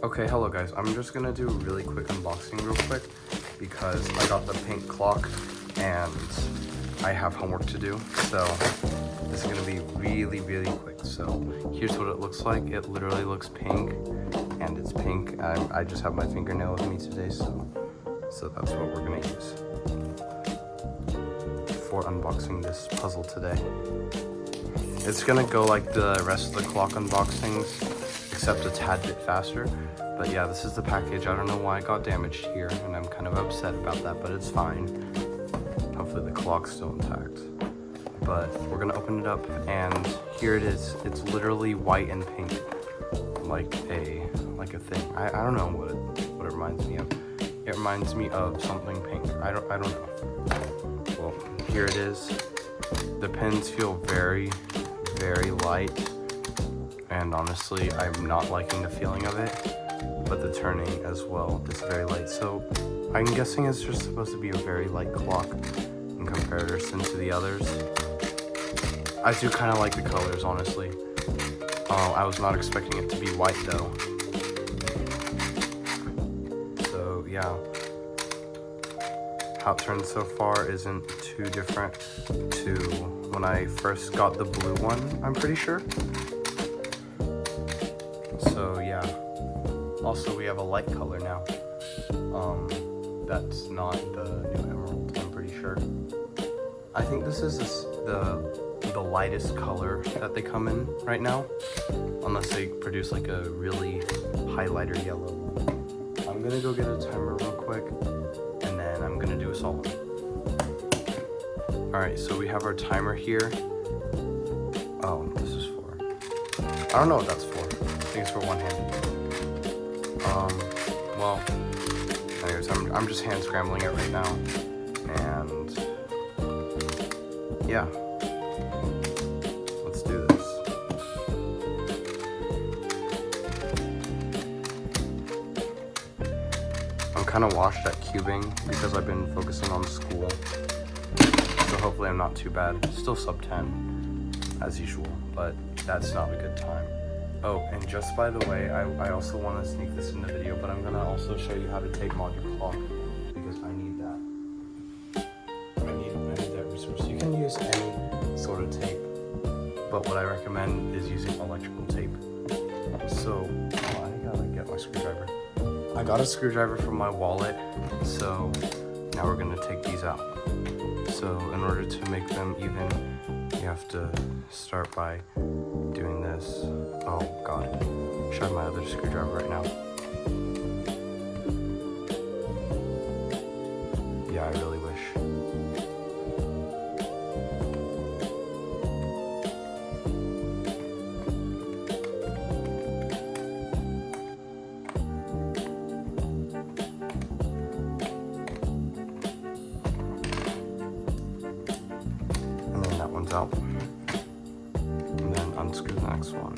Okay, hello guys. I'm just gonna do a really quick unboxing real quick because I got the pink clock and I have homework to do. So this is gonna be really quick. So here's what it looks like. It literally looks pink and it's pink. I just have my fingernail with me today, so that's what we're gonna use for unboxing this puzzle today. It's gonna go like the rest of the clock unboxings, except a tad bit faster. But yeah, this is the package. I don't know why it got damaged here, and I'm kind of upset about that, but it's fine. Hopefully the clock's still intact. But we're gonna open it up, and here it is. It's literally white and pink, like a thing. I don't know what it reminds me of. It reminds me of something pink. I don't know. Well, here it is. The pins feel very light, and honestly, I'm not liking the feeling of it. But the turning as well is very light, so I'm guessing it's just supposed to be a very light clock in comparison to the others. I do kind of like the colors, honestly. I was not expecting it to be white though. So yeah, how it turns so far isn't too different to when I first got the blue one, I'm pretty sure. So yeah. Also, we have a light color now. That's not the new emerald, I'm pretty sure. I think this is the lightest color that they come in right now, unless they produce like a really highlighter yellow. I'm gonna go get a timer real quick, and then I'm gonna do a solve. Alright, so we have our timer here. Oh, this is for... I don't know what that's for. I think it's for one-handed. Well, anyways, I'm just hand scrambling it right now, and yeah, let's do this. I'm kind of washed at cubing because I've been focusing on school, so hopefully I'm not too bad. Still sub 10 as usual, but that's not a good time. Oh, and just by the way, I also want to sneak this in the video, but I'm going to also show you how to tape mod your clock, because I need that. I need that resource. You can use any sort of tape, but what I recommend is using electrical tape. So, I gotta get my screwdriver. I got a screwdriver from my wallet, so now we're going to take these out. So, in order to make them even, you have to start by doing this. Oh god, should I have my other screwdriver right now? Yeah, I really wish. And then that one's out. And then unscrew the next one.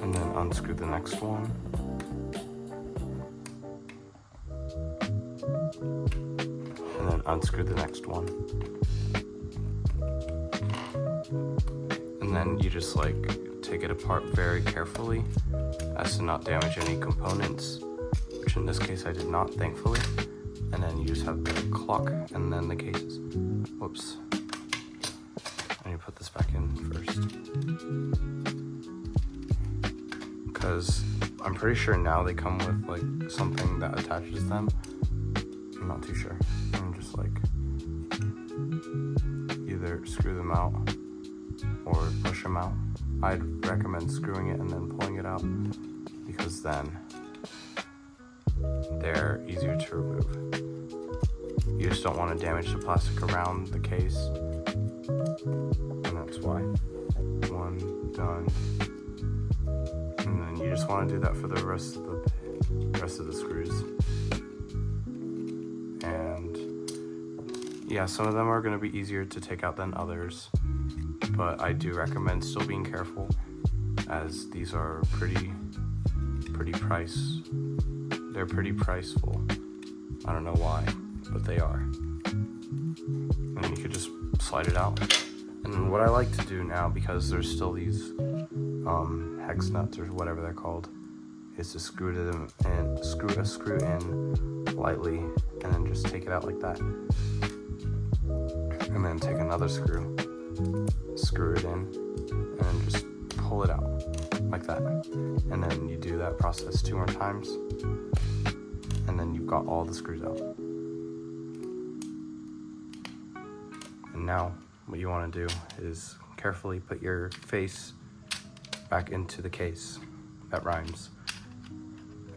And then unscrew the next one. And then unscrew the next one. And then you just like take it apart very carefully as to not damage any components, which in this case I did not, thankfully. And then you just have the clock and then the cases. Whoops. I need to put this back in first. Because I'm pretty sure now they come with like something that attaches them. I'm not too sure. I'm just like either screw them out or push them out. I'd recommend screwing it and then pulling it out, because then they're easier to remove. You just don't want to damage the plastic around the case, and that's why. One done, and then you just want to do that for the rest of the screws. And yeah, some of them are going to be easier to take out than others, but I do recommend still being careful, as these are pretty priceful. I don't know why, but they are. And then you could just slide it out. And what I like to do now, because there's still these hex nuts or whatever they're called, is to screw them in, screw a screw in lightly, and then just take it out like that. And then take another screw, screw it in, and then just pull it out like that. And then you do that process 2 more times, and then you've got all the screws out. And now what you want to do is carefully put your face back into the case. That rhymes.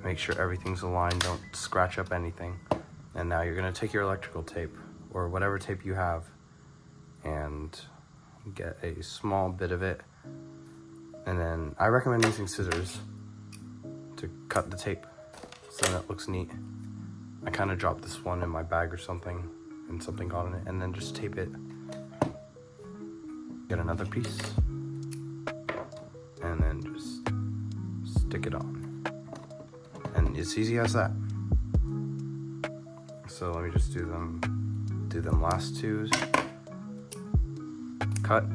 Make sure everything's aligned, don't scratch up anything. And now you're going to take your electrical tape or whatever tape you have and get a small bit of it. And then I recommend using scissors to cut the tape so that it looks neat. I kind of dropped this one in my bag or something and something got in it, and then just tape it. Get another piece and then just stick it on. And it's easy as that. So let me just do them last twos. Cut,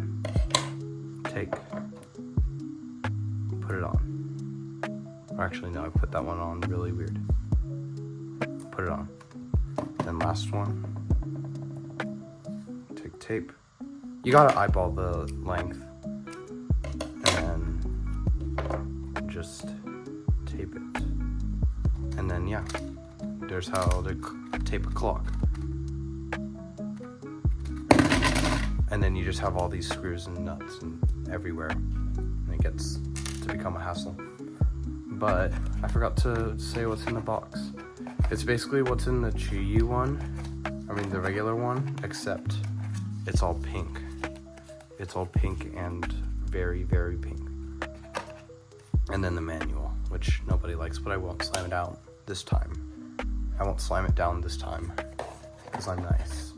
take, put it on. Or actually no, I put that one on really weird. Put it on. Then last one. Take tape. You gotta eyeball the length. And then just tape it. And then yeah, there's how to tape a clock. And then you just have all these screws and nuts and everywhere, and it gets to become a hassle. But I forgot to say what's in the box. It's basically what's in the QiYi one, I mean the regular one, except it's all pink. It's all pink and very, very pink. And then the manual, which nobody likes, but I won't slam it out this time. I won't slam it down this time, because I'm nice.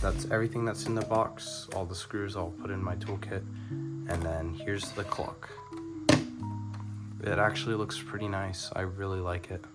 That's everything that's in the box. All the screws I'll put in my toolkit. And then here's the clock. It actually looks pretty nice. I really like it.